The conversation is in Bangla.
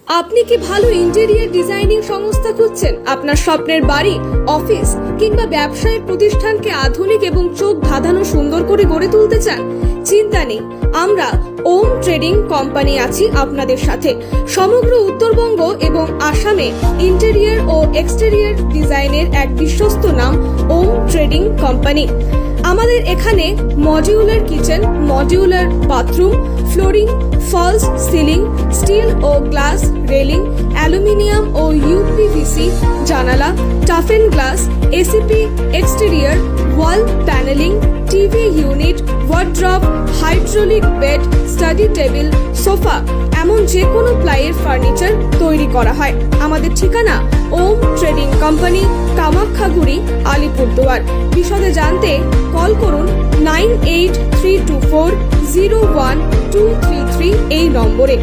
আপনি কি ভালো ইন্টেরিয়র ডিজাইনিং সংস্থা খুঁজছেন? আপনার স্বপ্নের বাড়ি, অফিস কিংবা ব্যবসায়িক প্রতিষ্ঠানকে আধুনিক এবং চোখ ধাঁধানো সুন্দর করে গড়ে তুলতে চান? চিন্তা নেই, আমরা ওম ট্রেডিং কোম্পানি আছি আপনাদের সাথে। সমগ্র উত্তরবঙ্গ এবং আসামে ইন্টেরিয়র ও এক্সটেরিয়র ডিজাইনের এক বিশ্বস্ত নাম ওম ট্রেডিং কোম্পানি। আমাদের এখানে modular kitchen, modular bathroom, flooring, false ceiling, steel ও গ্লাস রেলিং, অ্যালুমিনিয়াম ও ইউপিভিসি জানালা, toughen glass, ACP exterior, wall panelling, TV unit, wardrobe, hydraulic bed, study table, sofa এমন যে কোনো প্লাইয়ের ফার্নিচার তৈরি করা হয়। আমাদের ঠিকানা ওম ট্রেডিং কোম্পানি, কামাখ্যাগুড়ি, আলিপুরদুয়ার। বিশদে জানতে কল করুন 9832401233 এই নম্বরে।